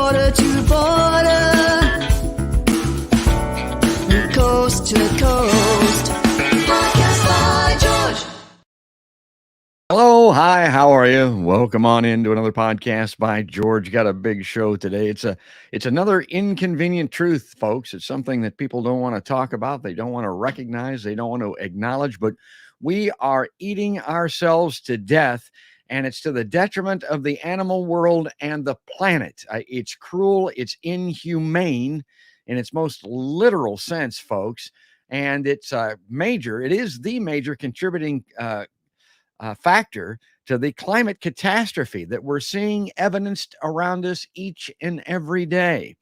border to border, coast to coast. Podcast by George. Hello, hi, how are you? Welcome on into another podcast by George. Got a big show today. It's another inconvenient truth, folks. It's something that people don't want to talk about. They don't want to recognize. They don't want to acknowledge. But we are eating ourselves to death, and it's to the detriment of the animal world and the planet. It's cruel. It's inhumane in its most literal sense, folks. And it's major. It is the major contributing factor to the climate catastrophe that we're seeing evidenced around us each and every day.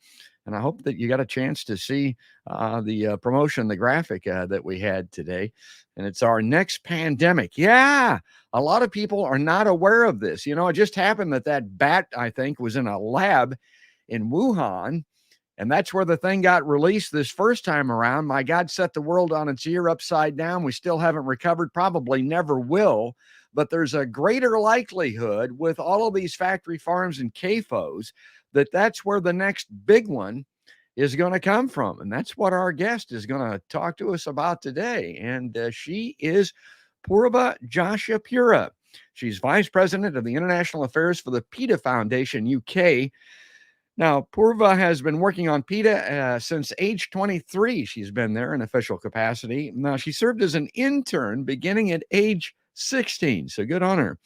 And I hope that you got a chance to see the promotion, the graphic that we had today. And it's our next pandemic. Yeah, a lot of people are not aware of this. You know, it just happened that bat, I think, was in a lab in Wuhan. And that's where the thing got released this first time around. My God, set the world on its ear upside down. We still haven't recovered, probably never will. But there's a greater likelihood with all of these factory farms and CAFOs that's where the next big one is going to come from. And that's what our guest is going to talk to us about today. And she is Poorva Joshipura. She's Vice President of the International Affairs for the PETA Foundation, UK. Now, Poorva has been working on PETA since age 23. She's been there in official capacity. Now, she served as an intern beginning at age 16, so good on her.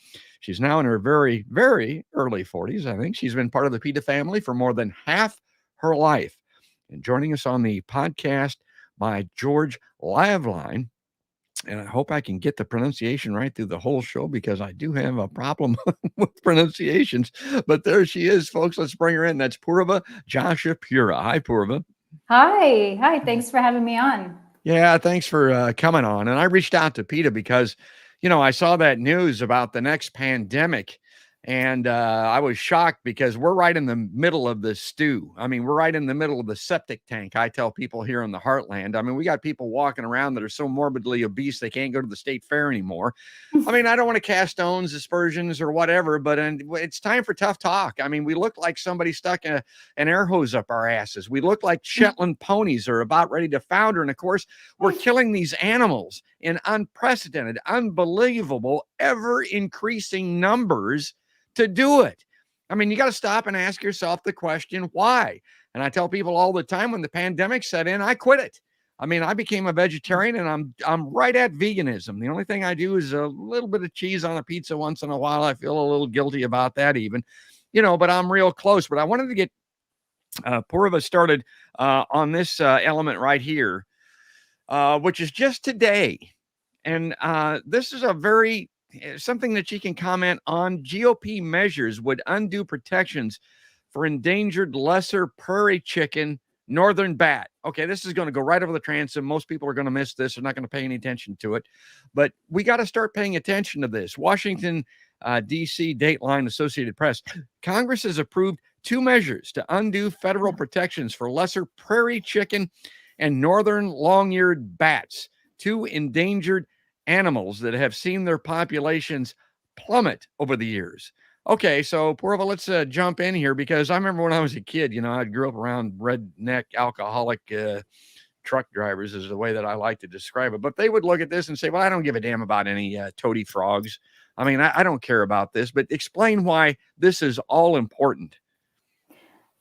She's now in her very, very early 40s, I think. She's been part of the PETA family for more than half her life. And joining us on the Podcast by George LiveLine, and I hope I can get the pronunciation right through the whole show because I do have a problem with pronunciations. But there she is, folks. Let's bring her in. That's Poorva Joshipura. Hi, Poorva. Hi. Thanks for having me on. Yeah, thanks for coming on. And I reached out to PETA because, you know, I saw that news about the next pandemic. And I was shocked because we're right in the middle of the stew. I mean, we're right in the middle of the septic tank. I tell people here in the heartland. I mean, we got people walking around that are so morbidly obese they can't go to the state fair anymore. I mean, I don't want to cast stones, aspersions, or whatever, but it's time for tough talk. I mean, we look like somebody stuck an air hose up our asses. We look like Shetland ponies are about ready to founder. And of course, we're killing these animals in unprecedented, unbelievable, ever-increasing numbers to do it. I mean, you got to stop and ask yourself the question, why? And I tell people all the time when the pandemic set in, I quit it. I mean, I became a vegetarian and I'm right at veganism. The only thing I do is a little bit of cheese on a pizza once in a while. I feel a little guilty about that even, you know, but I'm real close. But I wanted to get Poorva started on this element right here, which is just today. And this is something that she can comment on. GOP measures would undo protections for endangered lesser prairie chicken, northern bat. Okay, this is going to go right over the transom. Most people are going to miss this. They're not going to pay any attention to it. But we got to start paying attention to this. Washington, D.C., Dateline, Associated Press. Congress has approved 2 measures to undo federal protections for lesser prairie chicken and northern long-eared bats, 2 endangered animals that have seen their populations plummet over the years. Okay, so Poorva, let's jump in here because I remember when I was a kid, you know, I grew up around redneck alcoholic truck drivers is the way that I like to describe it. But they would look at this and say, well, I don't give a damn about any toady frogs. I mean, I don't care about this, but explain why this is all important.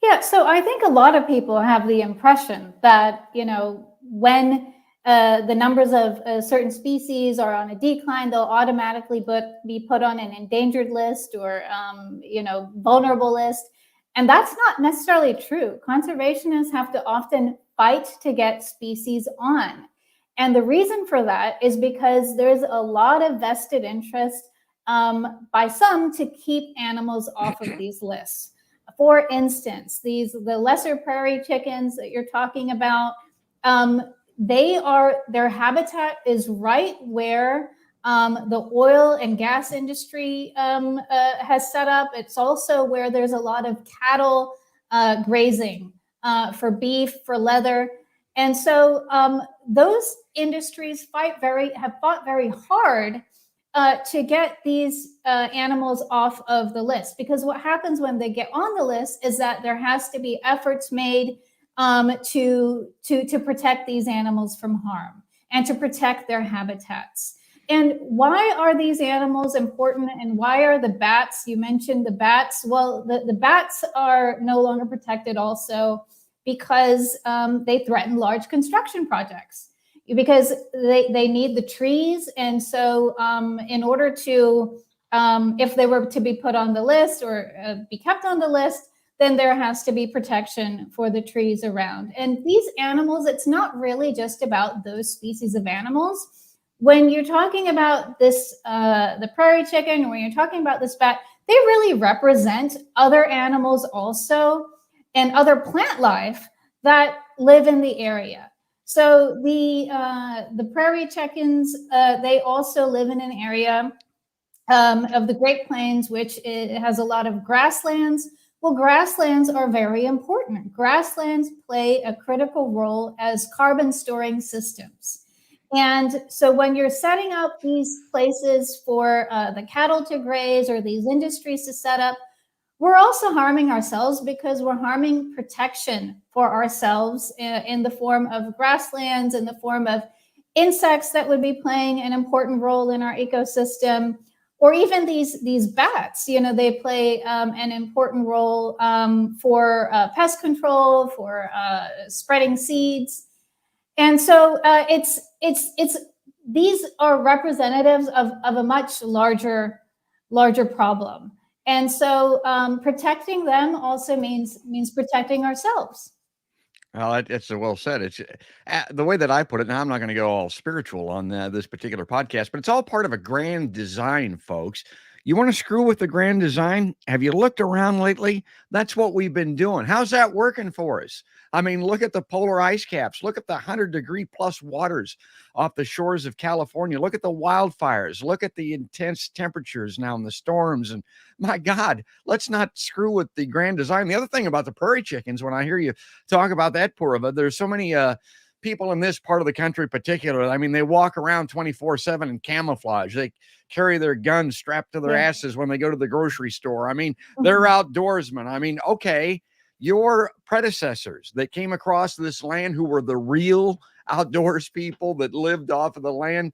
Yeah, so I think a lot of people have the impression that, you know, when the numbers of certain species are on a decline, they'll automatically be put on an endangered list or, vulnerable list. And that's not necessarily true. Conservationists have to often fight to get species on. And the reason for that is because there's a lot of vested interest by some to keep animals off of these lists. For instance, the lesser prairie chickens that you're talking about, their habitat is right where the oil and gas industry has set up. It's also where there's a lot of cattle grazing for beef, for leather. And so those industries have fought very hard to get these animals off of the list. Because what happens when they get on the list is that there has to be efforts made to protect these animals from harm and to protect their habitats. And why are these animals important, and why are the bats? You mentioned the bats. Well, the bats are no longer protected also because they threaten large construction projects, because they need the trees. And so in order to, if they were to be put on the list or be kept on the list, then there has to be protection for the trees around. And these animals, it's not really just about those species of animals. When you're talking about this, the prairie chicken, or when you're talking about this bat, they really represent other animals also, and other plant life that live in the area. So the prairie chickens, they also live in an area of the Great Plains, which it has a lot of grasslands. Well, grasslands are very important. Grasslands play a critical role as carbon storing systems. And so when you're setting up these places for the cattle to graze, or these industries to set up, we're also harming ourselves, because we're harming protection for ourselves in the form of grasslands, in the form of insects that would be playing an important role in our ecosystem, or even these bats. You know, they play an important role for pest control, for spreading seeds. And so it's these are representatives of a much larger problem. And so protecting them also means protecting ourselves. Well, it's well said. It's the way that I put it. Now, I'm not going to go all spiritual on this particular podcast, but it's all part of a grand design, folks. You want to screw with the grand design? Have you looked around lately? That's what we've been doing. How's that working for us? I mean, look at the polar ice caps. Look at the 100-degree-plus waters off the shores of California. Look at the wildfires. Look at the intense temperatures now and the storms. And my God, let's not screw with the grand design. The other thing about the prairie chickens, when I hear you talk about that, Poorva, there's so many people in this part of the country particularly. I mean, they walk around 24/7 in camouflage. They carry their guns strapped to their asses when they go to the grocery store. I mean, they're outdoorsmen. I mean, okay, your predecessors that came across this land, who were the real outdoors people that lived off of the land,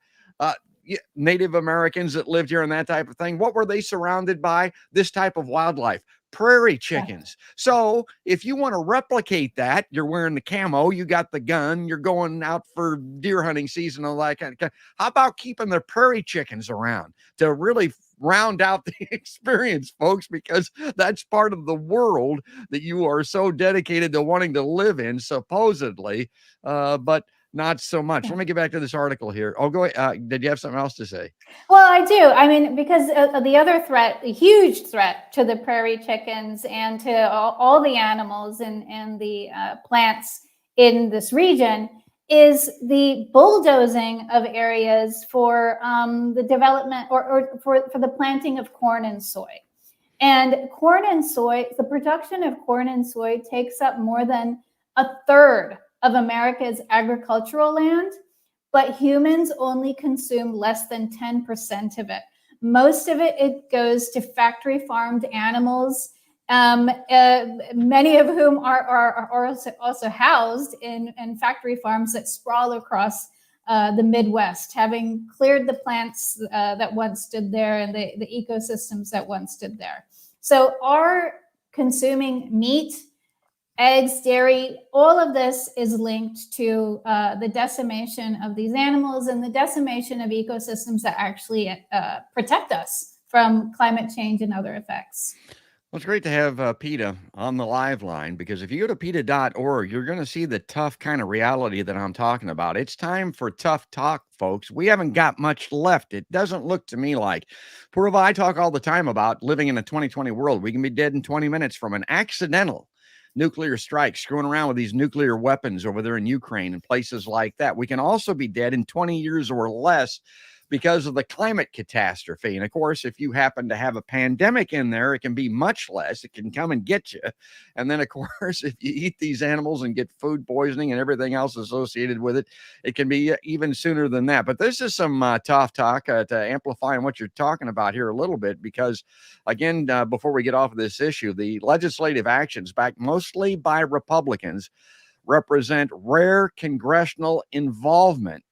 Native Americans that lived here and that type of thing, what were they surrounded by? This type of wildlife. Prairie chickens. So if you want to replicate that, you're wearing the camo, you got the gun, you're going out for deer hunting season, all that kind of. How about keeping the prairie chickens around to really round out the experience, folks? Because that's part of the world that you are so dedicated to wanting to live in, supposedly, but not so much. Let me get back to this article here. Oh, go ahead. Did you have something else to say? Well, I do. I mean, because the other threat, the huge threat to the prairie chickens and to all the animals and the plants in this region is the bulldozing of areas for the development or for the planting of corn and soy. And corn and soy, the production of corn and soy takes up more than a third of America's agricultural land, but humans only consume less than 10% of it. Most of it goes to factory farmed animals, many of whom are also housed in factory farms that sprawl across the Midwest, having cleared the plants that once stood there and the ecosystems that once stood there. So our consuming meat, eggs, dairy, all of this is linked to the decimation of these animals and the decimation of ecosystems that actually protect us from climate change and other effects. Well, it's great to have PETA on the live line, because if you go to PETA.org, you're going to see the tough kind of reality that I'm talking about. It's time for tough talk, folks. We haven't got much left. It doesn't look to me like. Poorva, I talk all the time about living in a 2020 world. We can be dead in 20 minutes from an accidental nuclear strike, screwing around with these nuclear weapons over there in Ukraine and places like that. We can also be dead in 20 years or less because of the climate catastrophe. And of course, if you happen to have a pandemic in there, it can be much less. It can come and get you. And then, of course, if you eat these animals and get food poisoning and everything else associated with it, it can be even sooner than that. But this is some tough talk to amplify on what you're talking about here a little bit, because, again, before we get off of this issue, the legislative actions backed mostly by Republicans represent rare congressional involvement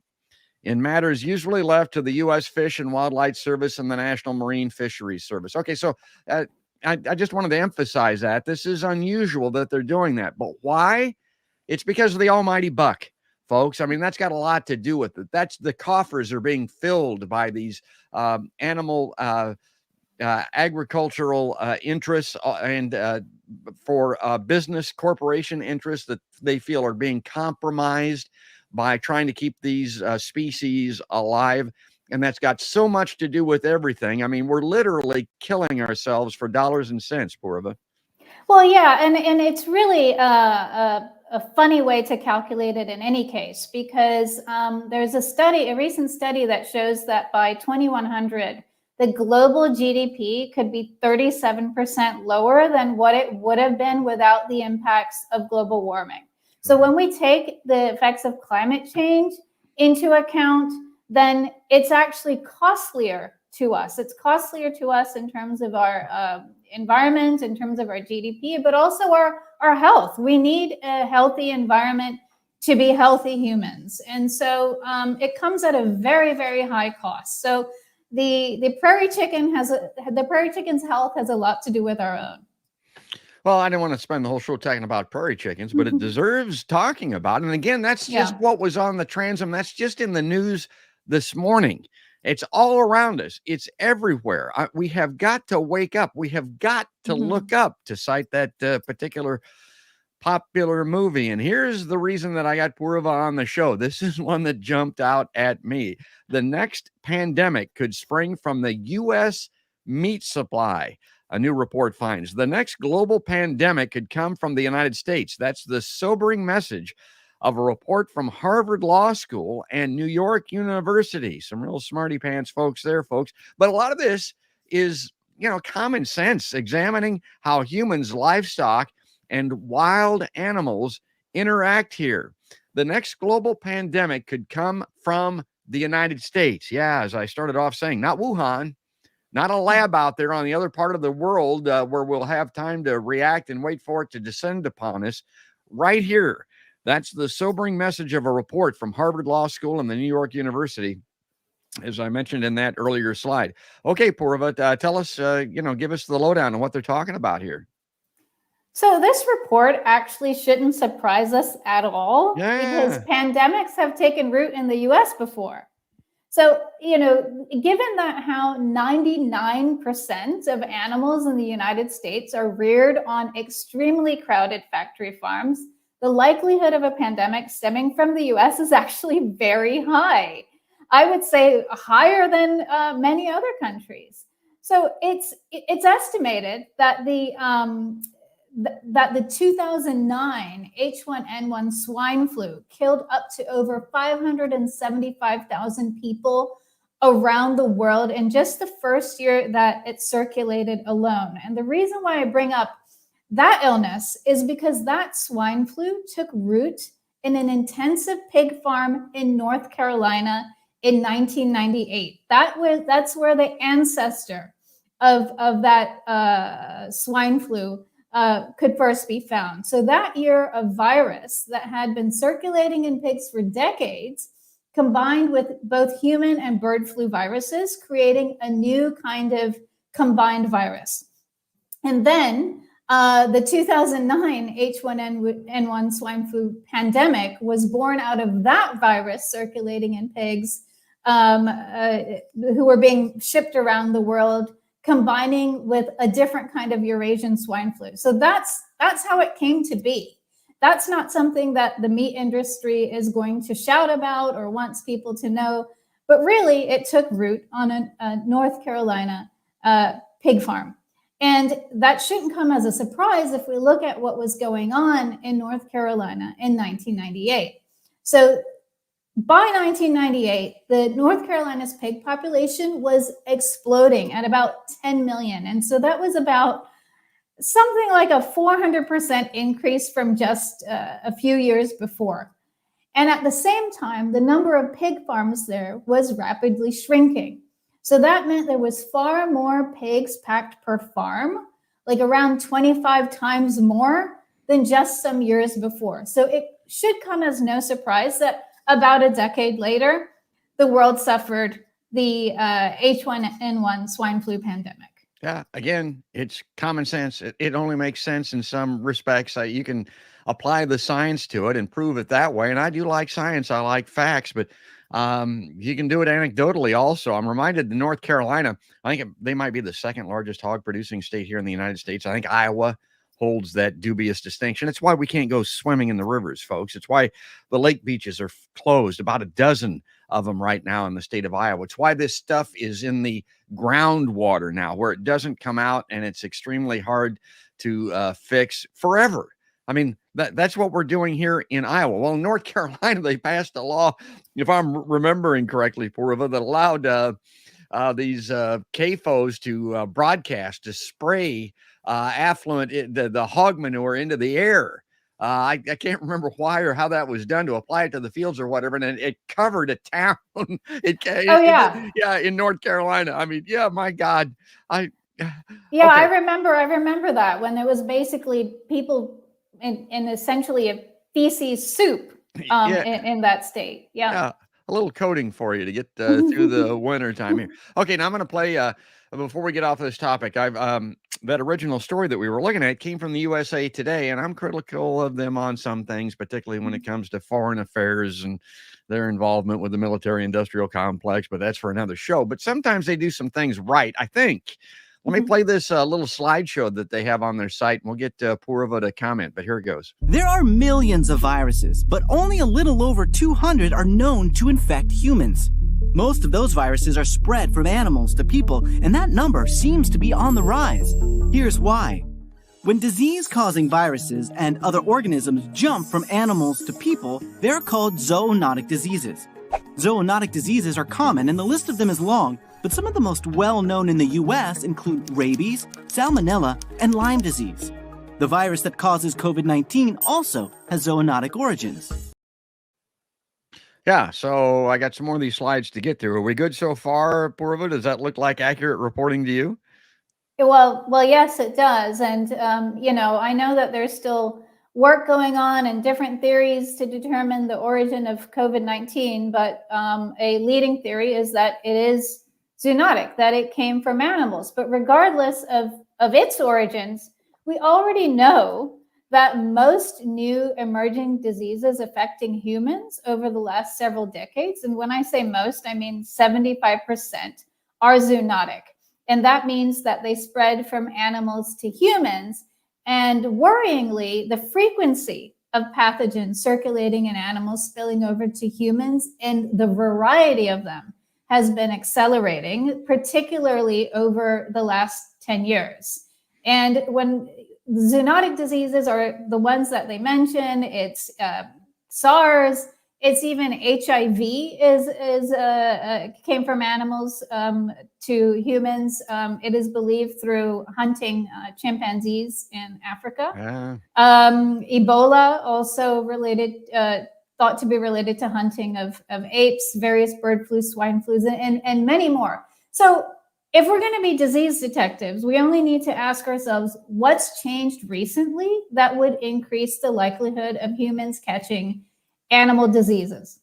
in matters usually left to the U.S. Fish and Wildlife Service and the National Marine Fisheries Service. Okay, so I just wanted to emphasize that. This is unusual that they're doing that. But why? It's because of the almighty buck, folks. I mean, that's got a lot to do with it. That's the coffers are being filled by these animal agricultural interests and for business corporation interests that they feel are being compromised by trying to keep these species alive. And that's got so much to do with everything. I mean, we're literally killing ourselves for dollars and cents, Poorva. Well, yeah, and it's really a funny way to calculate it in any case, because there's a recent study that shows that by 2100, the global GDP could be 37% lower than what it would have been without the impacts of global warming. So when we take the effects of climate change into account, then it's actually costlier to us. It's costlier to us in terms of our environment, in terms of our GDP, but also our health. We need a healthy environment to be healthy humans. And so it comes at a very, very high cost. So the prairie chicken's health has a lot to do with our own. Well, I didn't want to spend the whole show talking about prairie chickens, but it deserves talking about. And again, that's just what was on the transom. That's just in the news this morning. It's all around us. It's everywhere. We have got to wake up. We have got to look up, to cite that particular popular movie. And here's the reason that I got Poorva on the show. This is one that jumped out at me. The next pandemic could spring from the U.S. meat supply. A new report finds the next global pandemic could come from the United States. That's the sobering message of a report from Harvard Law School and New York University. Some real smarty pants folks there, folks. But a lot of this is, common sense, examining how humans, livestock, and wild animals interact here. The next global pandemic could come from the United States. Yeah, as I started off saying, not Wuhan, not a lab out there on the other part of the world where we'll have time to react and wait for it to descend upon us. Right here. That's the sobering message of a report from Harvard Law School and the New York University, as I mentioned in that earlier slide. Okay, Poorva, tell us, give us the lowdown on what they're talking about here. So this report actually shouldn't surprise us at all, because pandemics have taken root in the US before. So, given that how 99% of animals in the United States are reared on extremely crowded factory farms, the likelihood of a pandemic stemming from the US is actually very high. I would say higher than many other countries. So it's estimated that the 2009 H1N1 swine flu killed up to over 575,000 people around the world in just the first year that it circulated alone. And the reason why I bring up that illness is because that swine flu took root in an intensive pig farm in North Carolina in 1998. That's where the ancestor of that swine flu could first be found. So that year, a virus that had been circulating in pigs for decades combined with both human and bird flu viruses, creating a new kind of combined virus. And then the 2009 H1N1 swine flu pandemic was born out of that virus circulating in pigs who were being shipped around the world, combining with a different kind of Eurasian swine flu. So that's how it came to be. That's not something that the meat industry is going to shout about or wants people to know, but really it took root on a North Carolina pig farm. And that shouldn't come as a surprise if we look at what was going on in North Carolina in 1998. So By 1998, the North Carolina's pig population was exploding at about 10 million. And so that was about something like a 400% increase from just a few years before. And at the same time, the number of pig farms there was rapidly shrinking. So that meant there was far more pigs packed per farm, like around 25 times more than just some years before. So it should come as no surprise that about a decade later, the world suffered the H1N1 swine flu pandemic. Yeah, again, it's common sense. It only makes sense in some respects. You can apply the science to it and prove it that way. And I do like science. I like facts, but you can do it anecdotally also. I'm reminded in North Carolina, I think they might be the second largest hog producing state here in the United States. I think Iowa holds that dubious distinction. It's why we can't go swimming in the rivers, folks. It's why the lake beaches are closed, about a dozen of them right now in the state of Iowa. It's why this stuff is in the groundwater now, where it doesn't come out, and it's extremely hard to fix forever. I mean, that's what we're doing here in Iowa. Well, in North Carolina, they passed a law, if I'm remembering correctly, Poorva, that allowed these CAFOs to broadcast, to spray affluent, the hog manure into the air. I can't remember why or how that was done, to apply it to the fields or whatever, and it covered a town. In North Carolina. I mean, yeah, my God, I remember that, when there was basically people in essentially a feces soup in that state. Yeah, a little coating for you to get through the winter time here. Okay, now I'm going to play. Before we get off this topic, I've that original story that we were looking at came from the USA Today, and I'm critical of them on some things, particularly when it comes to foreign affairs and their involvement with the military-industrial complex, but that's for another show. But sometimes they do some things right, I think. Let me play this little slideshow that they have on their site, and we'll get Poorva to comment, but here it goes. There are millions of viruses, but only a little over 200 are known to infect humans. Most of those viruses are spread from animals to people, and that number seems to be on the rise. Here's why. When disease-causing viruses and other organisms jump from animals to people, they're called zoonotic diseases. Zoonotic diseases are common, and the list of them is long, but some of the most well-known in the U.S. include rabies, salmonella, and Lyme disease. The virus that causes COVID-19 also has zoonotic origins. Yeah, so I got some more of these slides to get through. Are we good so far, Poorva? Does that look like accurate reporting to you? Well, yes, it does. And, I know that there's still work going on and different theories to determine the origin of COVID-19, but a leading theory is that it is zoonotic, that it came from animals. But regardless of its origins, we already know that most new emerging diseases affecting humans over the last several decades, and when I say most, I mean 75%, are zoonotic. And that means that they spread from animals to humans. And worryingly, the frequency of pathogens circulating in animals spilling over to humans, and the variety of them, has been accelerating, particularly over the last 10 years. And when zoonotic diseases are the ones that they mention, it's SARS, it's even HIV came from animals to humans. It is believed through hunting chimpanzees in Africa. Ebola also thought to be related to hunting of apes, various bird flus, swine flus, and many more. So if we're going to be disease detectives, we only need to ask ourselves, what's changed recently that would increase the likelihood of humans catching animal diseases?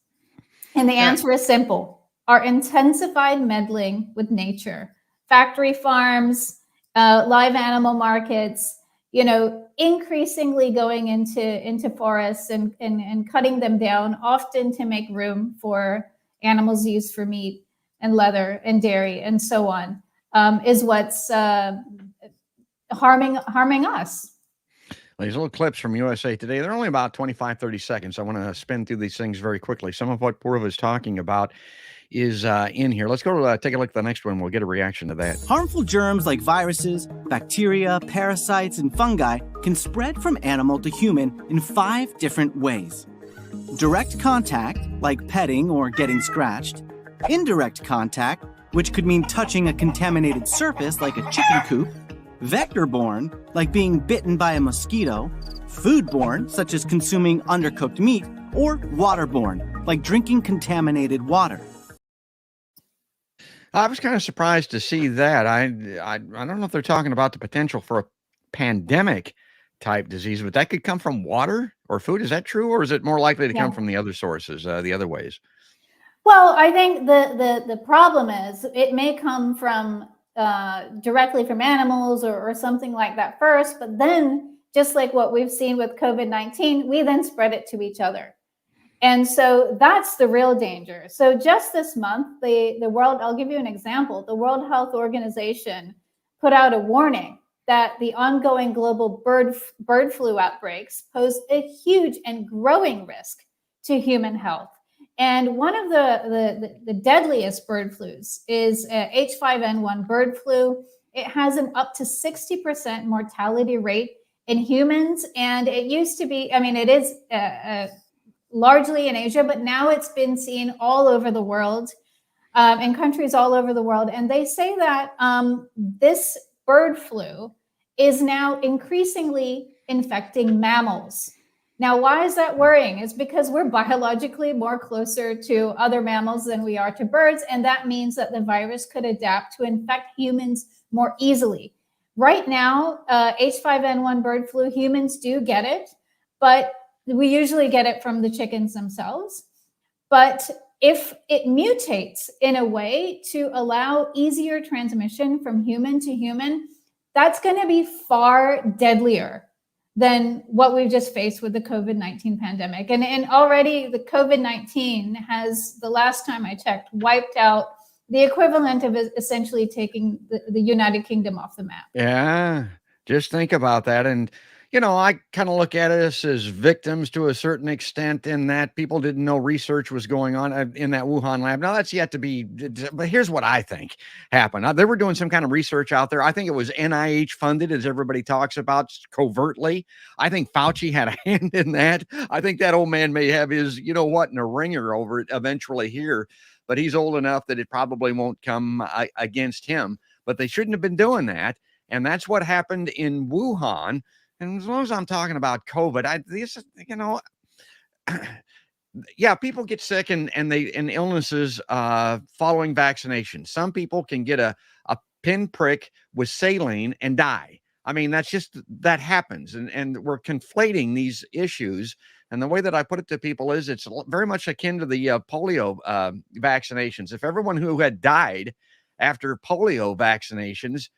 And the answer is simple: our intensified meddling with nature, factory farms, live animal markets, increasingly going into forests and cutting them down, often to make room for animals used for meat and leather and dairy and so on, is what's harming us. These little clips from USA Today, they're only about 25, 30 seconds. I want to spin through these things very quickly. Some of what Poorva is talking about is in here. Let's go take a look at the next one. We'll get a reaction to that. Harmful germs like viruses, bacteria, parasites, and fungi can spread from animal to human in 5 different ways. direct contact, like petting or getting scratched, indirect contact, which could mean touching a contaminated surface like a chicken coop, vector-borne, like being bitten by a mosquito, food-borne, such as consuming undercooked meat, or waterborne, like drinking contaminated water. I was kind of surprised to see that. I don't know if they're talking about the potential for a pandemic type disease, but that could come from water or food. Is that true, or is it more likely to come from the other sources, the other ways? Well, I think the problem is it may come from directly from animals or something like that first, but then just like what we've seen with COVID-19, we then spread it to each other. And so that's the real danger. So just this month, the world, I'll give you an example. The World Health Organization put out a warning that the ongoing global bird flu outbreaks pose a huge and growing risk to human health. And one of the deadliest bird flus is H5N1 bird flu. It has an up to 60% mortality rate in humans. And it used to be, I mean, it is largely in Asia, but now it's been seen all over the world, in countries all over the world. And they say that this bird flu is now increasingly infecting mammals. Now, why is that worrying? It's because we're biologically more closer to other mammals than we are to birds. And that means that the virus could adapt to infect humans more easily. Right now, H5N1 bird flu, humans do get it, but we usually get it from the chickens themselves. But if it mutates in a way to allow easier transmission from human to human, that's going to be far deadlier than what we've just faced with the COVID-19 pandemic. And already the COVID-19 has, the last time I checked, wiped out the equivalent of essentially taking the United Kingdom off the map. Yeah, just think about that. And, you know, I kind of look at us as victims to a certain extent in that people didn't know research was going on in that Wuhan lab. Now, that's yet to be, but here's what I think happened. They were doing some kind of research out there. I think it was NIH funded, as everybody talks about covertly. I think Fauci had a hand in that. I think that old man may have his, you know what, in a ringer over it eventually here, but he's old enough that it probably won't come against him. But they shouldn't have been doing that. And that's what happened in Wuhan. And as long as I'm talking about COVID, you know, yeah, people get sick and illnesses following vaccination. Some people can get a pinprick with saline and die. I mean, that happens. And we're conflating these issues. And the way that I put it to people is it's very much akin to the polio vaccinations. If everyone who had died after polio vaccinations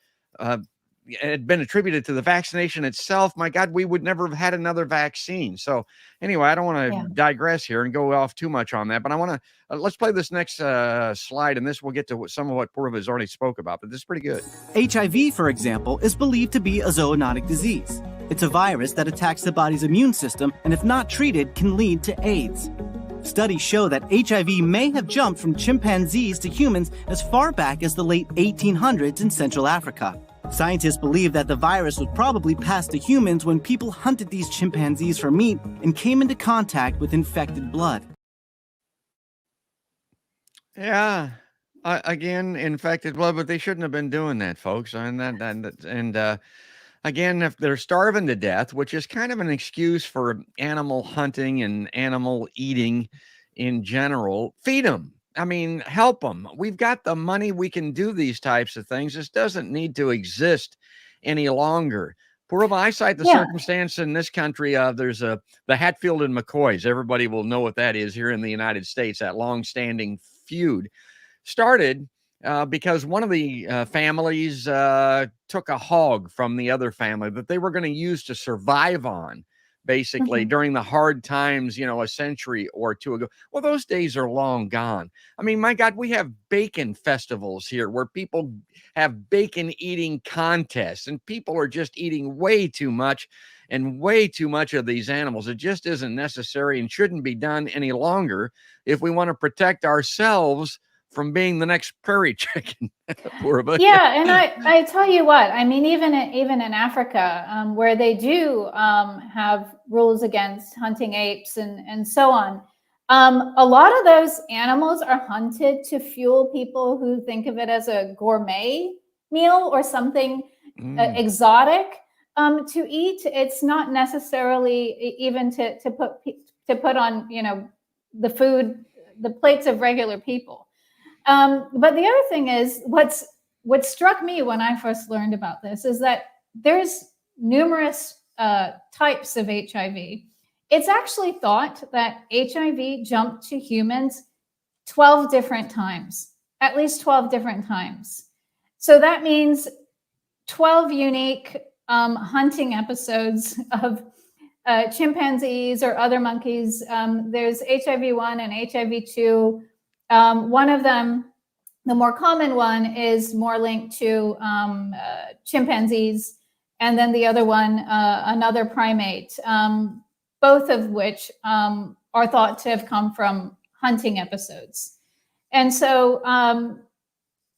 had been attributed to the vaccination itself, my God, we would never have had another vaccine. So anyway, I don't want to digress here and go off too much on that, but I want to, let's play this next slide, and this will get to some of what Poorva has already spoke about, but this is pretty good. HIV, for example, is believed to be a zoonotic disease. It's a virus that attacks the body's immune system, and if not treated, can lead to AIDS. Studies show that HIV may have jumped from chimpanzees to humans as far back as the late 1800s in Central Africa. Scientists believe that the virus was probably passed to humans when people hunted these chimpanzees for meat and came into contact with infected blood. Yeah, again, infected blood, but they shouldn't have been doing that, folks. And again, if they're starving to death, which is kind of an excuse for animal hunting and animal eating in general, feed them. I mean, help them. We've got the money. We can do these types of things. This doesn't need to exist any longer. Poorva, I cite the circumstance in this country. There's the Hatfield and McCoys. Everybody will know what that is here in the United States. That long-standing feud started because one of the families took a hog from the other family that they were going to use to survive on, basically, during the hard times, you know, a century or two ago. Well, those days are long gone. I mean, my God, we have bacon festivals here where people have bacon eating contests, and people are just eating way too much and way too much of these animals. It just isn't necessary and shouldn't be done any longer if we want to protect ourselves from being the next prairie chicken. Poorva. Yeah, and I tell you what, I mean, even in Africa, where they do have rules against hunting apes and so on, a lot of those animals are hunted to fuel people who think of it as a gourmet meal or something exotic to eat. It's not necessarily even to put on, you know, the food, the plates of regular people. But the other thing is, what struck me when I first learned about this is that there's numerous types of HIV. It's actually thought that HIV jumped to humans 12 different times, at least 12 different times. So that means 12 unique hunting episodes of chimpanzees or other monkeys. There's HIV-1 and HIV-2. One of them, the more common one, is more linked to chimpanzees, and then the other one, another primate, both of which are thought to have come from hunting episodes. And so,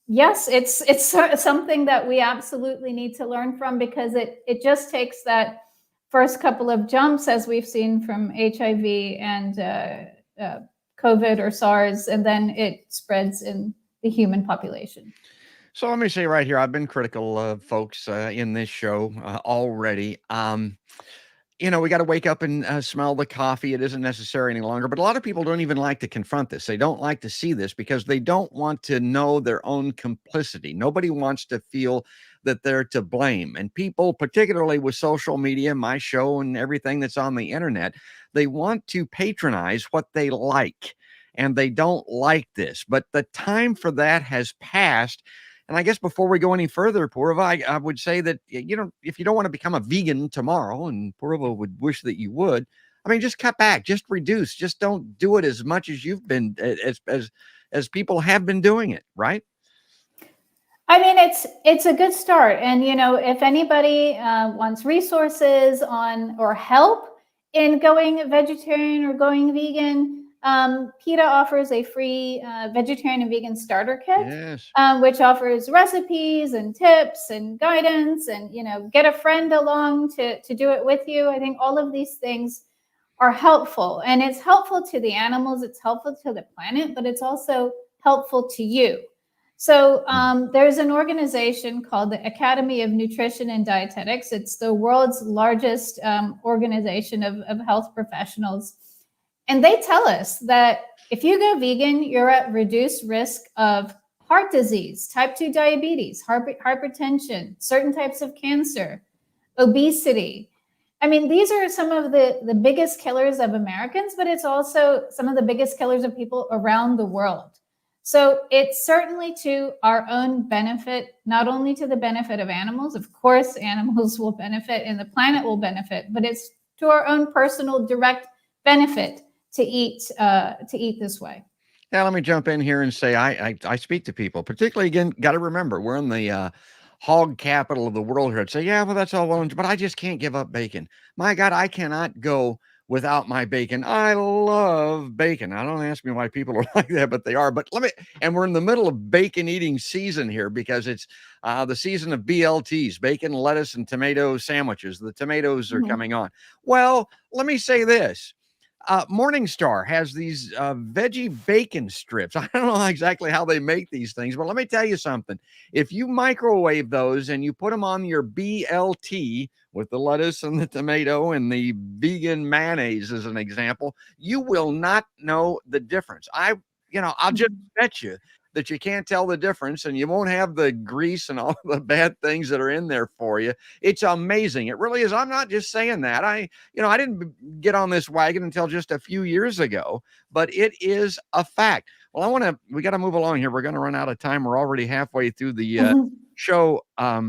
yes, it's something that we absolutely need to learn from, because it just takes that first couple of jumps, as we've seen from HIV and COVID or SARS, and then it spreads in the human population. So let me say right here, I've been critical of folks in this show already. You know, we got to wake up and smell the coffee. It isn't necessary any longer. But a lot of people don't even like to confront this. They don't like to see this because they don't want to know their own complicity. Nobody wants to feel that they're to blame. And people, particularly with social media, my show and everything that's on the internet, they want to patronize what they like. And they don't like this. But the time for that has passed. And I guess before we go any further, Poorva, I would say that, you know, if you don't want to become a vegan tomorrow, and Poorva would wish that you would, I mean, just cut back, just reduce, just don't do it as much as you've been, as people have been doing it, right? I mean, it's a good start. And, you know, if anybody wants resources on or help in going vegetarian or going vegan, PETA offers a free vegetarian and vegan starter kit, Yes. Which offers recipes and tips and guidance, and, you know, get a friend along to do it with you. I think all of these things are helpful, and it's helpful to the animals, it's helpful to the planet, but it's also helpful to you. So there's an organization called the Academy of Nutrition and Dietetics. It's the world's largest organization of health professionals. And they tell us that if you go vegan, you're at reduced risk of heart disease, type 2 diabetes, hypertension, certain types of cancer, obesity. I mean, these are some of the biggest killers of Americans, but it's also some of the biggest killers of people around the world. So it's certainly to our own benefit, not only to the benefit of animals. Of course, animals will benefit and the planet will benefit, but it's to our own personal direct benefit to eat this way. Now, let me jump in here and say I speak to people, particularly, again, got to remember, we're in the hog capital of the world here. I'd say, yeah, well, that's all well, but I just can't give up bacon. My God, I cannot go without my bacon. I love bacon. Now, don't ask me why people are like that, but they are. But and we're in the middle of bacon eating season here, because it's the season of BLTs, bacon, lettuce, and tomato sandwiches. The tomatoes are coming on. Well, let me say this. Morningstar has these veggie bacon strips. I don't know exactly how they make these things, but let me tell you something. If you microwave those and you put them on your BLT with the lettuce and the tomato and the vegan mayonnaise as an example, you will not know the difference. I'll just bet you that you can't tell the difference, and you won't have the grease and all the bad things that are in there for you. It's amazing. It really is. I'm not just saying that. I didn't get on this wagon until just a few years ago, but it is a fact. Well, we got to move along here. We're going to run out of time. We're already halfway through the show. I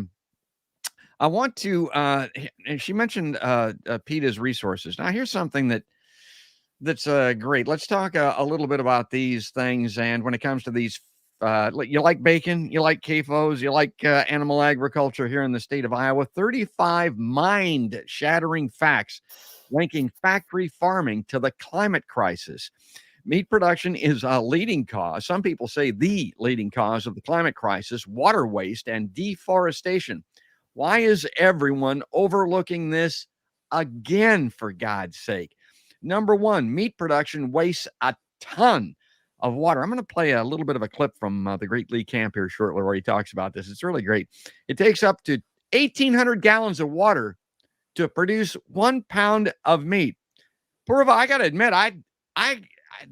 want to, and she mentioned PETA's resources. Now, here's something that's great. Let's talk a little bit about these things. And when it comes to these, you like bacon, you like CAFOs, you like animal agriculture here in the state of Iowa, 35 mind-shattering facts linking factory farming to the climate crisis. Meat production is a leading cause. Some people say the leading cause of the climate crisis, water waste, and deforestation. Why is everyone overlooking this again, for God's sake? Number one, meat production wastes a ton of water. I'm going to play a little bit of a clip from the great Lee Camp here shortly where he talks about this. It's really great. It takes up to 1,800 gallons of water to produce 1 pound of meat. Poorva, I got to admit, I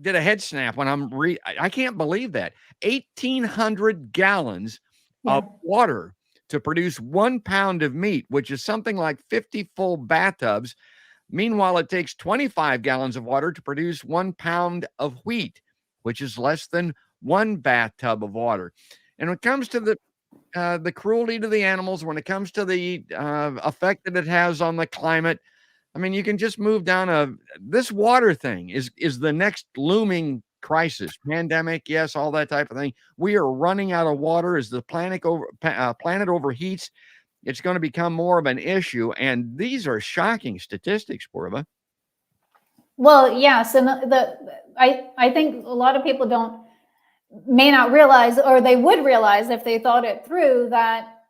did a head snap when I can't believe that. 1,800 gallons of water to produce 1 pound of meat, which is something like 50 full bathtubs. Meanwhile, it takes 25 gallons of water to produce 1 pound of wheat, which is less than 1 bathtub of water. And when it comes to the cruelty to the animals, when it comes to the effect that it has on the climate, I mean, you can just move down this water thing is the next looming crisis. Pandemic, yes, all that type of thing. We are running out of water as the planet overheats. It's going to become more of an issue, and these are shocking statistics, Poorva. Well, yes, and I think a lot of people may not realize, or they would realize if they thought it through, that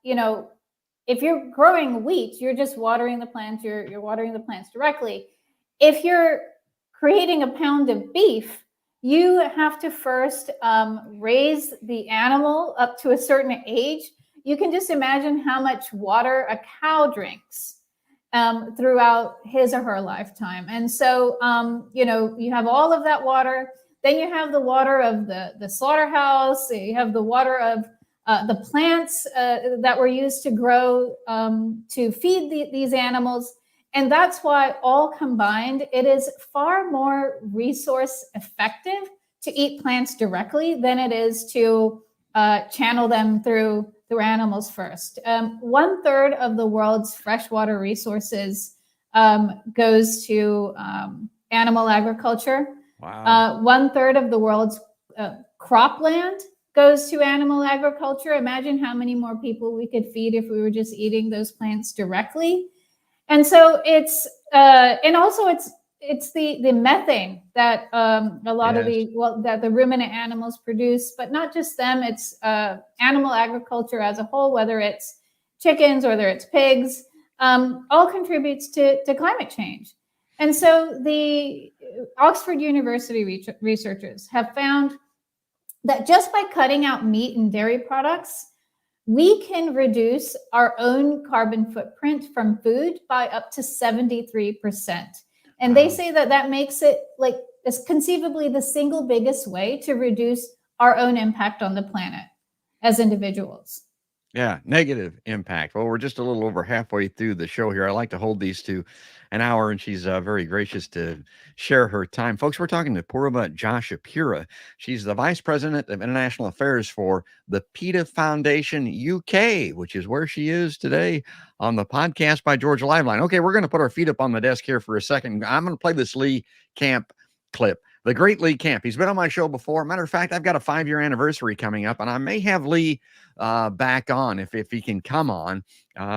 if you're growing wheat, you're just watering the plants. You're watering the plants directly. If you're creating a pound of beef, you have to first raise the animal up to a certain age. You can just imagine how much water a cow drinks throughout his or her lifetime. And so, you have all of that water. Then you have the water of the slaughterhouse. You have the water of the plants that were used to grow to feed these animals. And that's why all combined, it is far more resource effective to eat plants directly than it is to channel them through animals first. 1/3 of the world's freshwater resources goes to animal agriculture. Wow. 1/3 of the world's cropland goes to animal agriculture. Imagine how many more people we could feed if we were just eating those plants directly. And so it's the methane that a lot of that the ruminant animals produce, but not just them. It's animal agriculture as a whole, whether it's chickens or whether it's pigs, all contributes to climate change. And so the Oxford University researchers have found that just by cutting out meat and dairy products, we can reduce our own carbon footprint from food by up to 73%. And they say that makes it is conceivably the single biggest way to reduce our own impact on the planet as individuals. Yeah, negative impact. Well, we're just a little over halfway through the show here. I like to hold these to an hour, and she's very gracious to share her time. Folks, we're talking to Poorva Joshipura. She's the Vice President of International Affairs for the PETA Foundation UK, which is where she is today on the Podcast by George LiveLine. Okay, we're going to put our feet up on the desk here for a second. I'm going to play this Lee Camp clip. The great Lee Camp. He's been on my show before. Matter of fact, I've got a 5-year anniversary coming up, and I may have Lee back on if he can come on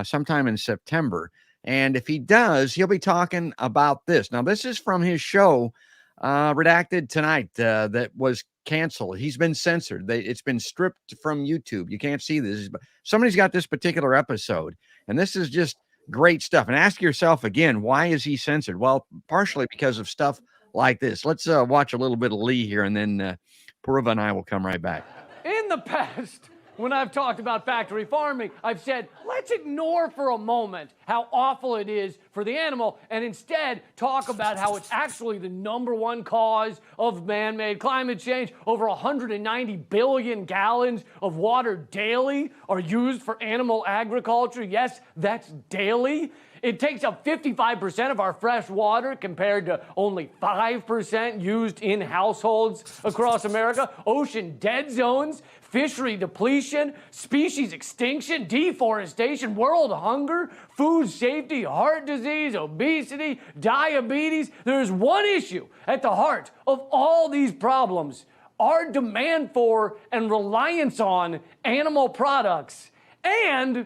sometime in September. And if he does, he'll be talking about this. Now, this is from his show, Redacted Tonight, that was canceled. He's been censored. It's been stripped from YouTube. You can't see this. But somebody's got this particular episode, and this is just great stuff. And ask yourself again, why is he censored? Well, partially because of stuff like this. Let's watch a little bit of Lee here, and then Poorva and I will come right back. In the past, when I've talked about factory farming, I've said, let's ignore for a moment how awful it is for the animal and instead talk about how it's actually the #1 cause of man-made climate change. Over 190 billion gallons of water daily are used for animal agriculture. Yes, that's daily. It takes up 55% of our fresh water compared to only 5% used in households across America. Ocean dead zones, fishery depletion, species extinction, deforestation, world hunger, food safety, heart disease, obesity, diabetes. There's one issue at the heart of all these problems: our demand for and reliance on animal products. And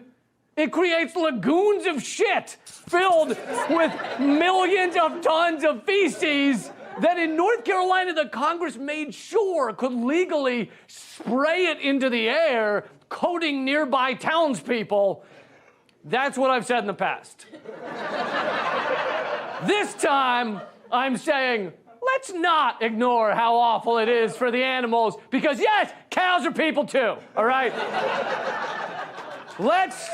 it creates lagoons of shit filled with millions of tons of feces that in North Carolina, the Congress made sure could legally spray it into the air, coating nearby townspeople. That's what I've said in the past. This time, I'm saying, let's not ignore how awful it is for the animals, because yes, cows are people too, all right? Let's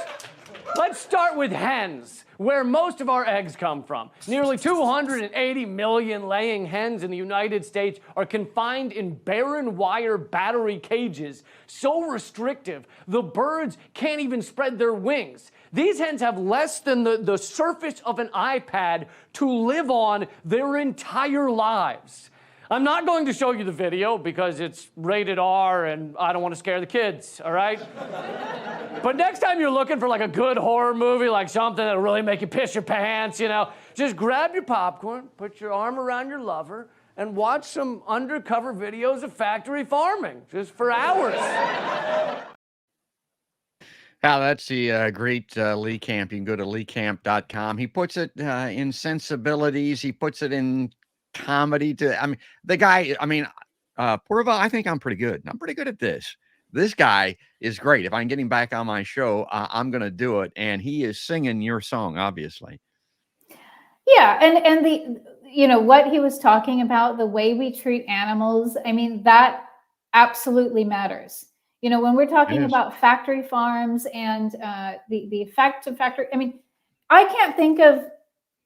start with hens, where most of our eggs come from. Nearly 280 million laying hens in the United States are confined in barren wire battery cages, so restrictive, the birds can't even spread their wings. These hens have less than the surface of an iPad to live on their entire lives. I'm not going to show you the video because it's rated R and I don't want to scare the kids, all right? But next time you're looking for like a good horror movie, like something that'll really make you piss your pants, you know, just grab your popcorn, put your arm around your lover, and watch some undercover videos of factory farming, just for hours. Wow, that's the great Lee Camp. You can go to leecamp.com. He puts it in sensibilities. He puts it in comedy. The guy, Poorva, I think I'm pretty good. I'm pretty good at this. This guy is great. If I can get him back on my show, I'm going to do it. And he is singing your song, obviously. Yeah, and the what he was talking about, the way we treat animals, I mean, that absolutely matters. When we're talking about factory farms and the effect of factory, I mean, I can't think of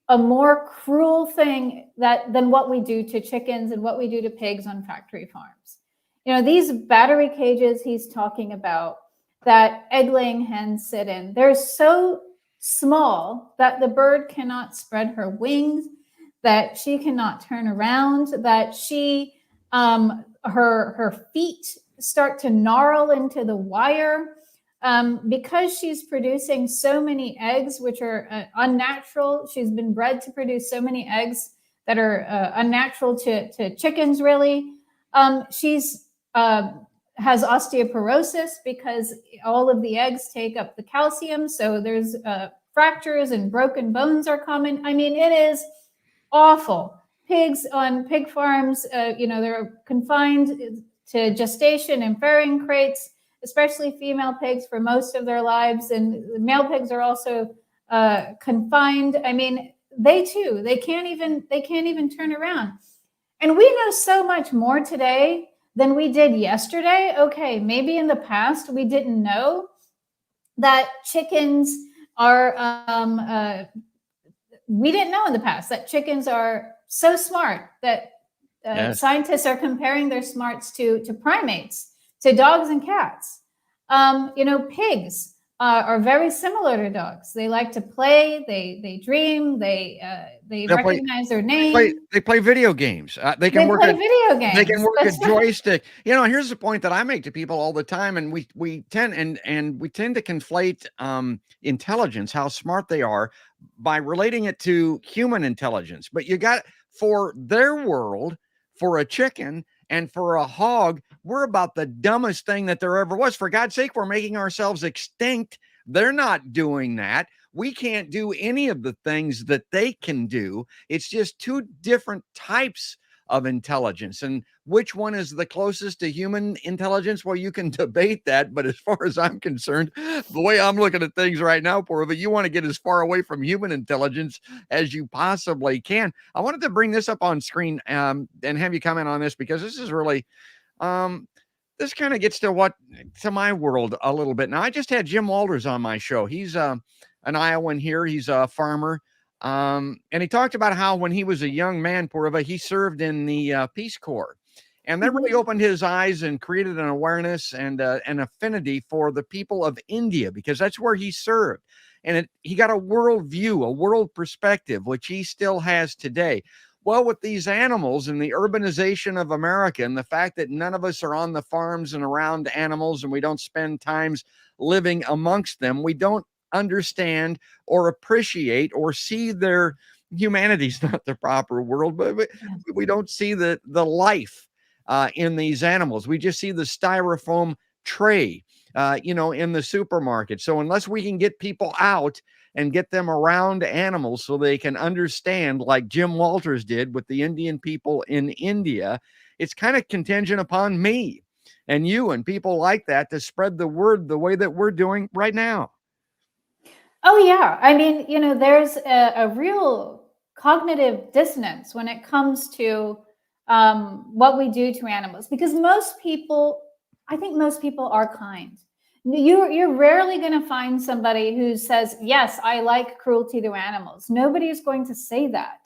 a more cruel thing than what we do to chickens and what we do to pigs on factory farms. These battery cages he's talking about that egg-laying hens sit in, they're so small that the bird cannot spread her wings, that she cannot turn around, that she her feet start to gnarl into the wire because she's producing so many eggs, which are unnatural. She's been bred to produce so many eggs that are unnatural to chickens, really. She's has osteoporosis because all of the eggs take up the calcium. So there's fractures and broken bones are common. I mean, it is awful. Pigs on pig farms, they're confined to gestation and farrowing crates, especially female pigs for most of their lives. And the male pigs are also confined. I mean, they can't even turn around. And we know so much more today than we did yesterday. Okay, maybe in the past we didn't know that chickens are, we didn't know in the past that chickens are so smart that scientists are comparing their smarts to primates, to dogs and cats. Pigs are very similar to dogs. They like to play, they dream, they recognize their name. They play video games. They can work video games. They can work a joystick. Here's the point that I make to people all the time, and we tend to conflate intelligence, how smart they are, by relating it to human intelligence. But you got, for their world, for a chicken and for a hog, we're about the dumbest thing that there ever was. For God's sake, we're making ourselves extinct. They're not doing that. We can't do any of the things that they can do. It's just two different types of intelligence. And which one is the closest to human intelligence? Well, you can debate that. But as far as I'm concerned, the way I'm looking at things right now, Poorva, you want to get as far away from human intelligence as you possibly can. I wanted to bring this up on screen and have you comment on this, because this is really, this kind of gets to my world a little bit. Now, I just had Jim Walters on my show. He's an Iowan here. He's a farmer. And he talked about how when he was a young man, Poorva, he served in the Peace Corps. And that really opened his eyes and created an awareness and an affinity for the people of India, because that's where he served. And he got a world view, a world perspective, which he still has today. Well, with these animals and the urbanization of America and the fact that none of us are on the farms and around animals, and we don't spend times living amongst them, we don't understand or appreciate or see their humanity's not the proper word, but we don't see the life in these animals. We just see the styrofoam tray, in the supermarket. So unless we can get people out and get them around animals so they can understand, like Jim Walters did with the Indian people in India. It's kind of contingent upon me and you and people like that to spread the word the way that we're doing right now. Oh, yeah. I mean, there's a real cognitive dissonance when it comes to what we do to animals, because I think most people are kind. You're rarely going to find somebody who says, yes, I like cruelty to animals. Nobody is going to say that.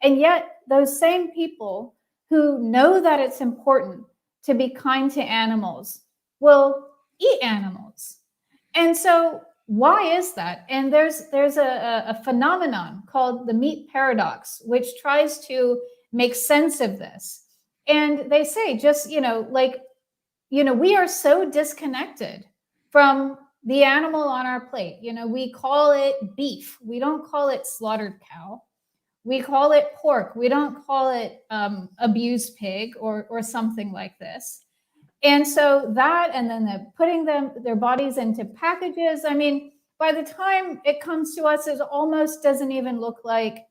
And yet those same people who know that it's important to be kind to animals will eat animals. And so why is that? And there's a phenomenon called the meat paradox, which tries to make sense of this. And they say, just, we are so disconnected from the animal on our plate. We call it beef. We don't call it slaughtered cow. We call it pork. We don't call it abused pig or something like this. And so that, and then they're putting their bodies into packages. I mean, by the time it comes to us, it almost doesn't even look like,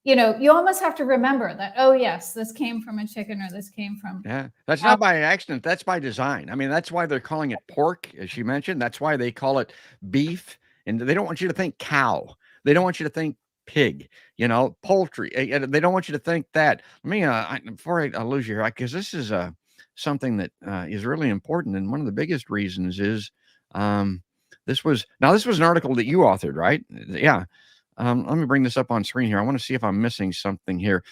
you almost have to remember that, oh, yes, this came from a chicken, or this came from. Yeah, that's not by accident. That's by design. I mean, that's why they're calling it pork, as she mentioned. That's why they call it beef. And they don't want you to think cow. They don't want you to think pig, poultry. They don't want you to think that. Let me, before I lose you here, because this is something that is really important. And one of the biggest reasons is this was an article that you authored, right? Yeah. Let me bring this up on screen here. I want to see if I'm missing something here.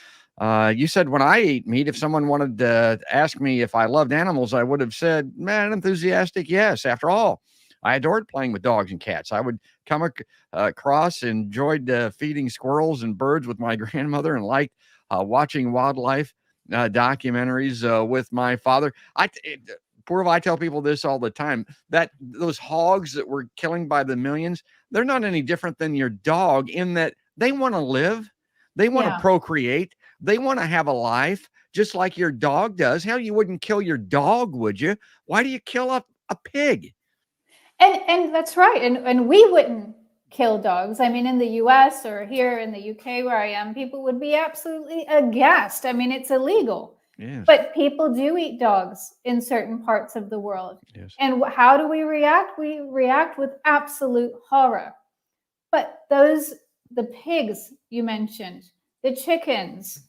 You said, when I eat meat, if someone wanted to ask me if I loved animals, I would have said, man, enthusiastic yes. After all, I adored playing with dogs and cats. I would come across, enjoyed feeding squirrels and birds with my grandmother, and liked watching wildlife documentaries with my father. Poorva, I tell people this all the time, that those hogs that we're killing by the millions, they're not any different than your dog, in that they want to live. They want to procreate. They want to have a life just like your dog does. Hell, you wouldn't kill your dog, would you? Why do you kill a pig? And that's right. And we wouldn't kill dogs. I mean, in the US or here in the UK where I am, people would be absolutely aghast. I mean, it's illegal. Yes. But people do eat dogs in certain parts of the world. Yes. And how do we react? We react with absolute horror. But the pigs you mentioned, the chickens,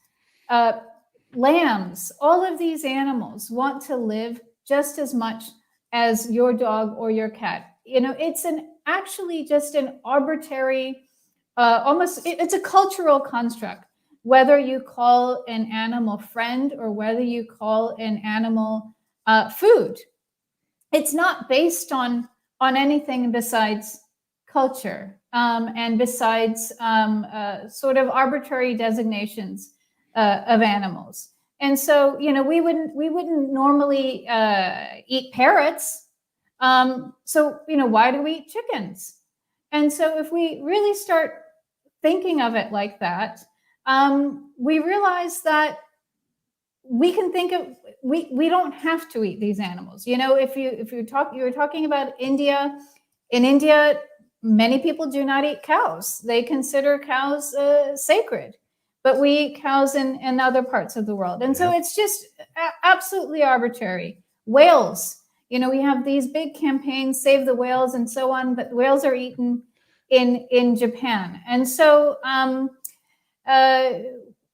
lambs, all of these animals want to live just as much as your dog or your cat. It's actually just an arbitrary, it's a cultural construct. Whether you call an animal friend or whether you call an animal food, it's not based on anything besides culture and besides sort of arbitrary designations of animals. And so, we wouldn't normally eat parrots. So, why do we eat chickens? And so, if we really start thinking of it like that, we realize that we can think of, we don't have to eat these animals. You were talking about India. In India, many people do not eat cows. They consider cows sacred, but we eat cows in other parts of the world. And so it's just absolutely arbitrary. Whales, we have these big campaigns, save the whales and so on, but whales are eaten in Japan. And so,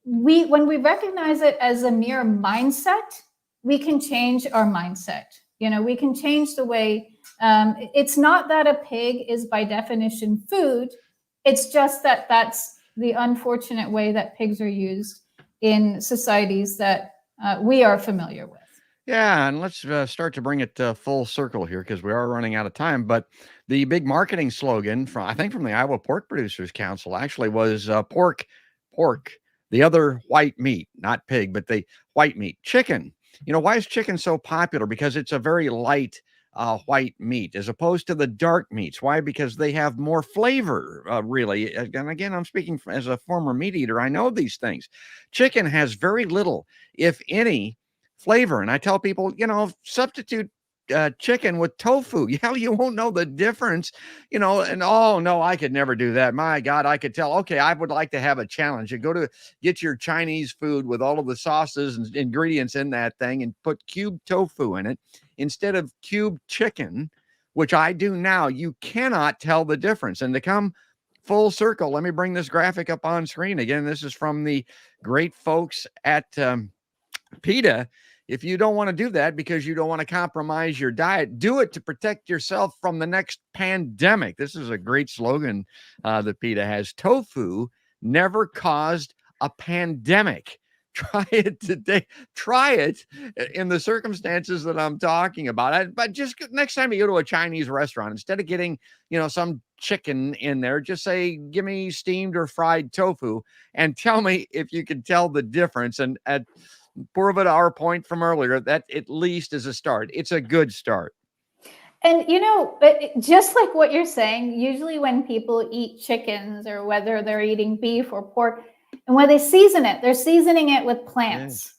when we recognize it as a mere mindset, we can change our mindset. We can change the way, it's not that a pig is by definition food. It's just that that's the unfortunate way that pigs are used in societies that we are familiar with. Yeah, and let's start to bring it full circle here, because we are running out of time. But the big marketing slogan from the Iowa Pork Producers Council actually was pork, the other white meat, not pig, but the white meat, chicken. Why is chicken so popular? Because it's a very light white meat as opposed to the dark meats. Why? Because they have more flavor, really. And again, I'm speaking as a former meat eater. I know these things. Chicken has very little, if any, flavor. And I tell people, substitute chicken with tofu. Yeah, you won't know the difference, and oh no, I could never do that. My God, I could tell. Okay, I would like to have a challenge. You go to get your Chinese food with all of the sauces and ingredients in that thing and put cubed tofu in it instead of cubed chicken, which I do now. You cannot tell the difference. And to come full circle, let me bring this graphic up on screen again. This is from the great folks at PETA. If you don't want to do that because you don't want to compromise your diet, do it to protect yourself from the next pandemic. This is a great slogan that PETA has. Tofu never caused a pandemic. Try it today. Try it in the circumstances that I'm talking about. But just next time you go to a Chinese restaurant, instead of getting, some chicken in there, just say, give me steamed or fried tofu and tell me if you can tell the difference. And at Poorva, to our point from earlier, that at least is a start. It's a good start. And, just like what you're saying, usually when people eat chickens or whether they're eating beef or pork, and when they season it, they're seasoning it with plants.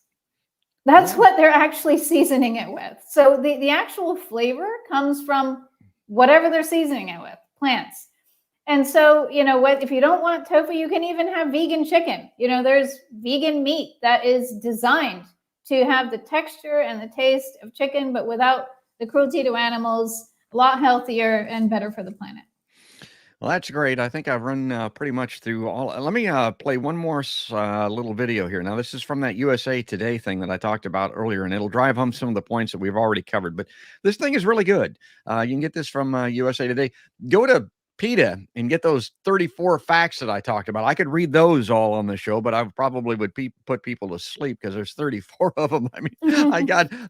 That's what they're actually seasoning it with. So the actual flavor comes from whatever they're seasoning it with, plants. And so, if you don't want tofu, you can even have vegan chicken. There's vegan meat that is designed to have the texture and the taste of chicken, but without the cruelty to animals, a lot healthier and better for the planet. Well, that's great. I think I've run pretty much through all. Let me play one more little video here. Now, this is from that USA Today thing that I talked about earlier, and it'll drive home some of the points that we've already covered. But this thing is really good. You can get this from USA Today. Go to PETA and get those 34 facts that I talked about. I could read those all on the show, but I probably would put people to sleep because there's 34 of them.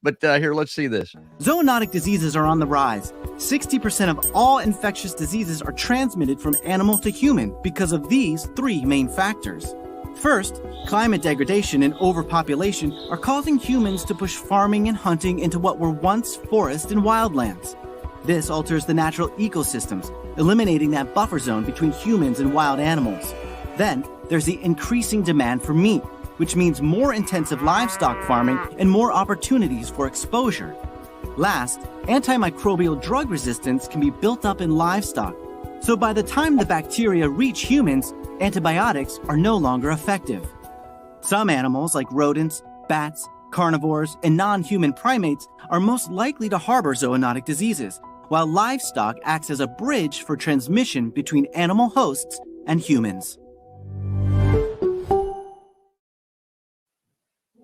But here, let's see this. Zoonotic diseases are on the rise. 60% of all infectious diseases are transmitted from animal to human because of these three main factors. First, climate degradation and overpopulation are causing humans to push farming and hunting into what were once forest and wildlands. This alters the natural ecosystems, eliminating that buffer zone between humans and wild animals. Then, there's the increasing demand for meat, which means more intensive livestock farming and more opportunities for exposure. Last, antimicrobial drug resistance can be built up in livestock. So by the time the bacteria reach humans, antibiotics are no longer effective. Some animals, like rodents, bats, carnivores, and non-human primates, are most likely to harbor zoonotic diseases, while livestock acts as a bridge for transmission between animal hosts and humans.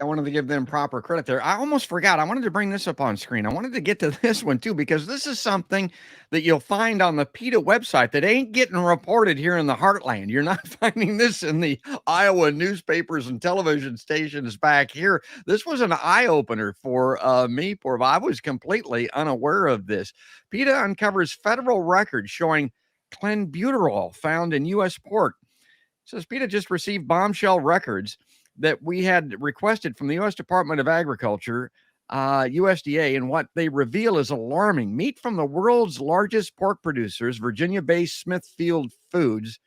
I wanted to give them proper credit there. I almost forgot. I wanted to bring this up on screen. I wanted to get to this one too, because this is something that you'll find on the PETA website that ain't getting reported here in the heartland. You're not finding this in the Iowa newspapers and television stations back here. This was an eye-opener for me, Poorva. I was completely unaware of this. PETA uncovers federal records showing clenbuterol found in U.S. pork. It says PETA just received bombshell records that we had requested from the U.S. Department of Agriculture, USDA, and what they reveal is alarming. Meat from the world's largest pork producers, Virginia-based Smithfield Foods,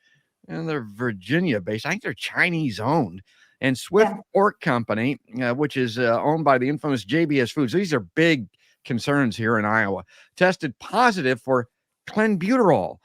and they're Virginia-based. I think they're Chinese-owned, and Swift Pork Company, which is owned by the infamous JBS Foods. These are big concerns here in Iowa. Tested positive for clenbuterol,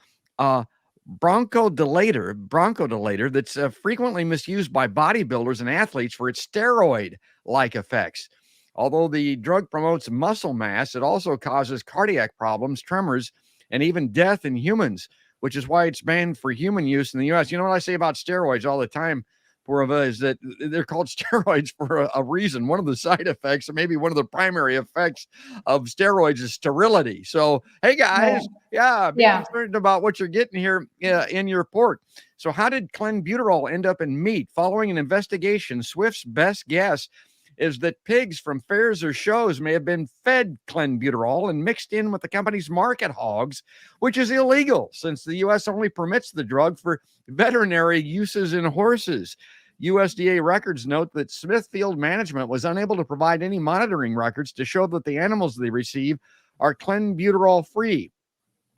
bronchodilator that's frequently misused by bodybuilders and athletes for its steroid-like effects. Although the drug promotes muscle mass, it also causes cardiac problems, tremors, and even death in humans, which is why it's banned for human use in the U.S. You know what I say about steroids all the time, Poorva, is that they're called steroids for a reason. One of the side effects, or maybe one of the primary effects of steroids, is sterility. So, hey guys, be concerned about what you're getting here in your pork. So how did clenbuterol end up in meat? Following an investigation, Swift's best guess is that pigs from fairs or shows may have been fed clenbuterol and mixed in with the company's market hogs, which is illegal since the U.S. only permits the drug for veterinary uses in horses. USDA records note that Smithfield management was unable to provide any monitoring records to show that the animals they receive are clenbuterol free.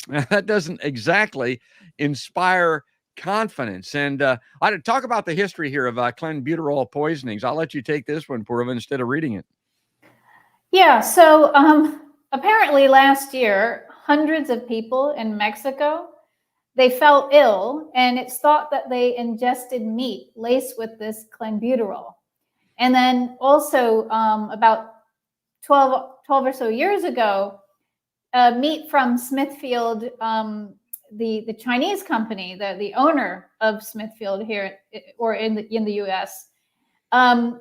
That doesn't exactly inspire confidence. And I talk about the history here of clenbuterol poisonings. I'll let you take this one, Poorva, instead of reading it. Yeah. So apparently last year, hundreds of people in Mexico, they fell ill, and it's thought that they ingested meat laced with this clenbuterol. And then also about 12 or so years ago, meat from Smithfield, the Chinese company, the owner of Smithfield here or in the U.S.,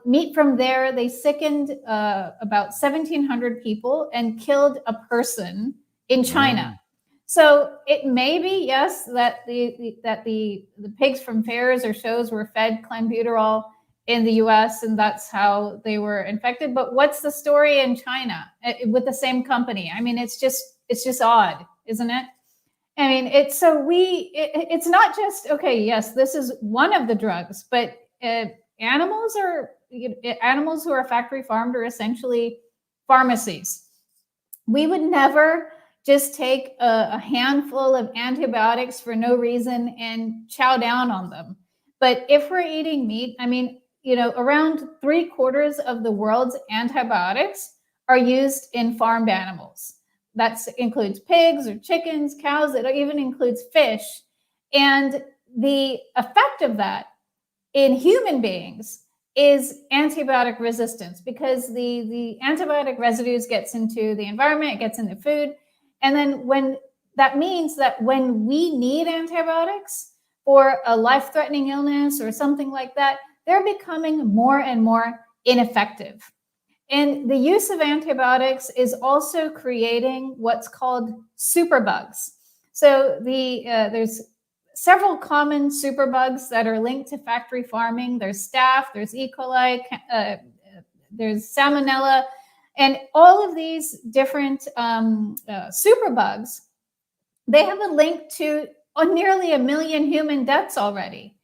meat from there, they sickened about 1,700 people and killed a person in China. So it may be, yes, that the pigs from fairs or shows were fed clenbuterol in the U.S. and that's how they were infected. But what's the story in China with the same company? I mean, it's just odd, isn't it? I mean, it's not just, okay, yes, this is one of the drugs, but animals who are factory farmed are essentially pharmacies. We would never just take a handful of antibiotics for no reason and chow down on them. But if we're eating meat, I mean, around 3/4 of the world's antibiotics are used in farmed animals. That includes pigs or chickens, cows, it even includes fish. And the effect of that in human beings is antibiotic resistance, because the antibiotic residues gets into the environment, it gets into food. And then that means that when we need antibiotics for a life-threatening illness or something like that, they're becoming more and more ineffective. And the use of antibiotics is also creating what's called superbugs. So there's several common superbugs that are linked to factory farming. There's staph, there's E. coli, there's salmonella, and all of these different superbugs, they have a link to nearly 1 million human deaths already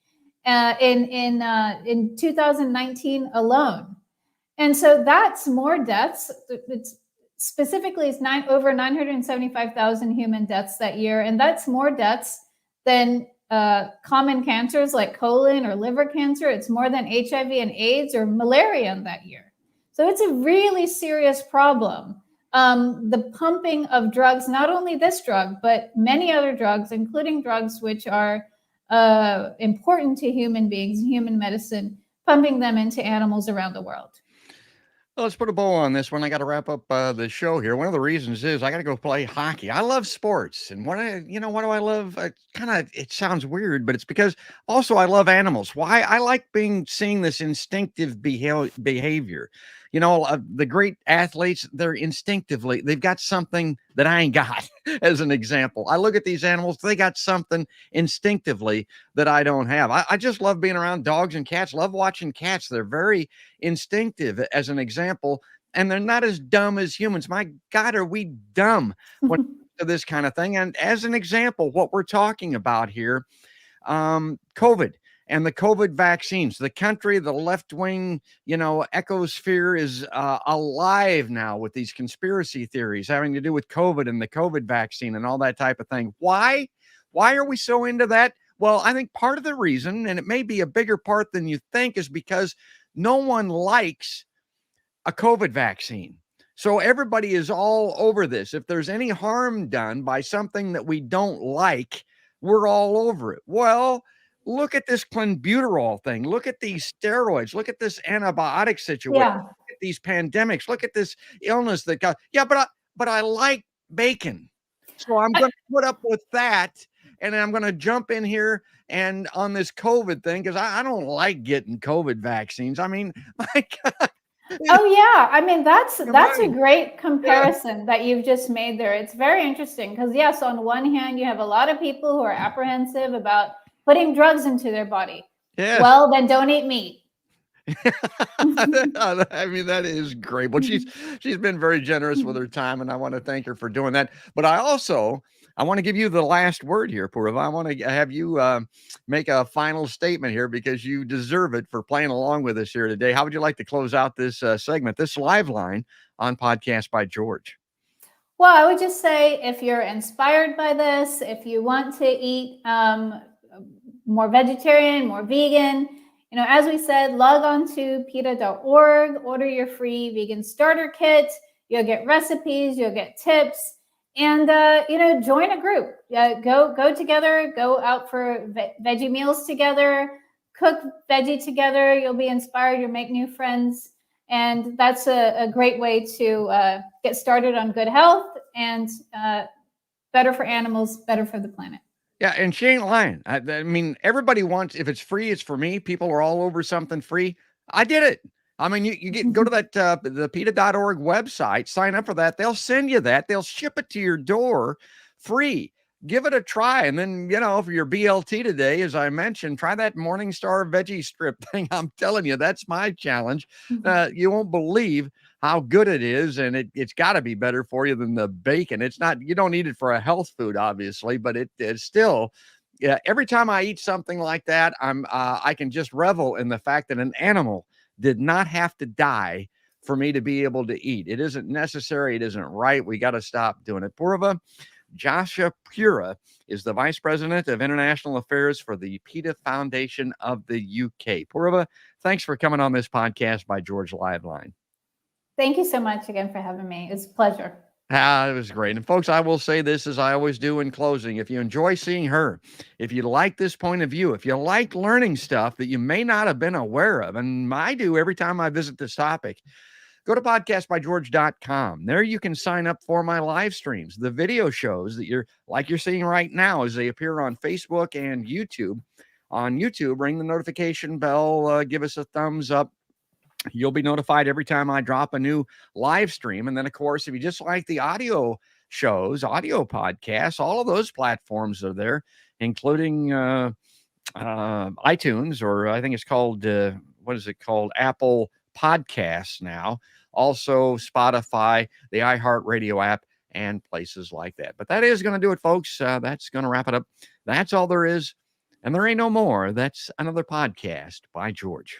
in 2019 alone. And so that's more deaths. It's specifically over 975,000 human deaths that year. And that's more deaths than common cancers like colon or liver cancer. It's more than HIV and AIDS or malaria in that year. So it's a really serious problem. The pumping of drugs, not only this drug, but many other drugs, including drugs which are important to human beings, human medicine, pumping them into animals around the world. Well, let's put a bow on this one. I got to wrap up the show here. One of the reasons is I got to go play hockey. I love sports, and what do I love? It sounds weird, but it's because also I love animals. Why? I like seeing this instinctive behavior. The great athletes, they've got something that I ain't got. As an example, I look at these animals, they got something instinctively that I don't have. I just love being around dogs and cats, love watching cats. They're very instinctive, as an example, and they're not as dumb as humans. My God, are we dumb when it comes to this kind of thing? And as an example, what we're talking about here, COVID. And the COVID vaccines, the country, the left-wing, ecosphere is alive now with these conspiracy theories having to do with COVID and the COVID vaccine and all that type of thing. Why? Why are we so into that? Well, I think part of the reason, and it may be a bigger part than you think, is because no one likes a COVID vaccine. So everybody is all over this. If there's any harm done by something that we don't like, we're all over it. Well, look at this clenbuterol thing. Look at these steroids. Look at this antibiotic situation. Yeah. Look at these pandemics. Look at this illness that got. Yeah, but I like bacon, so I'm going to put up with that, and I'm going to jump in here and on this COVID thing because I don't like getting COVID vaccines. I mean, my God. Oh yeah, I mean that's a great comparison that you've just made there. It's very interesting because yes, on one hand you have a lot of people who are apprehensive about putting drugs into their body. Yes. Well, then don't eat meat. I mean, that is great. Well, she's been very generous with her time, and I want to thank her for doing that. But I want to give you the last word here, Poorva. I want to have you make a final statement here because you deserve it for playing along with us here today. How would you like to close out this segment, this live line on Podcast by George? Well, I would just say if you're inspired by this, if you want to eat more vegetarian, more vegan, as we said, log on to PETA.org, order your free vegan starter kit. You'll get recipes, you'll get tips, and join a group. Go together, go out for veggie meals together, cook veggie together. You'll be inspired, you'll make new friends. And that's a great way to get started on good health and better for animals, better for the planet. Yeah, and she ain't lying. I mean, everybody wants, if it's free, it's for me. People are all over something free. I did it. I mean, you go to that the PETA.org website, sign up for that. They'll send you that. They'll ship it to your door free. Give it a try. And then, for your BLT today, as I mentioned, try that Morningstar veggie strip thing. I'm telling you, that's my challenge. You won't believe how good it is. And it's got to be better for you than the bacon. It's not, you don't eat it for a health food, obviously, but it's still, yeah. Every time I eat something like that, I can just revel in the fact that an animal did not have to die for me to be able to eat. It isn't necessary. It isn't right. We got to stop doing it. Poorva Joshipura is the Vice President of International Affairs for the PETA Foundation of the UK. Poorva, thanks for coming on this podcast by George LiveLine. Thank you so much again for having me. It's a pleasure. It was great. And folks, I will say this as I always do in closing. If you enjoy seeing her, if you like this point of view, if you like learning stuff that you may not have been aware of, and I do every time I visit this topic, go to podcastbygeorge.com. There you can sign up for my live streams, the video shows that you're seeing right now as they appear on Facebook and YouTube. On YouTube, ring the notification bell, give us a thumbs up. You'll be notified every time I drop a new live stream. And then, of course, if you just like the audio shows, audio podcasts, all of those platforms are there, including iTunes, or I think it's called, what is it called? Apple Podcasts now. Also Spotify, the iHeartRadio app, and places like that. But that is going to do it, folks. That's going to wrap it up. That's all there is. And there ain't no more. That's another podcast by George.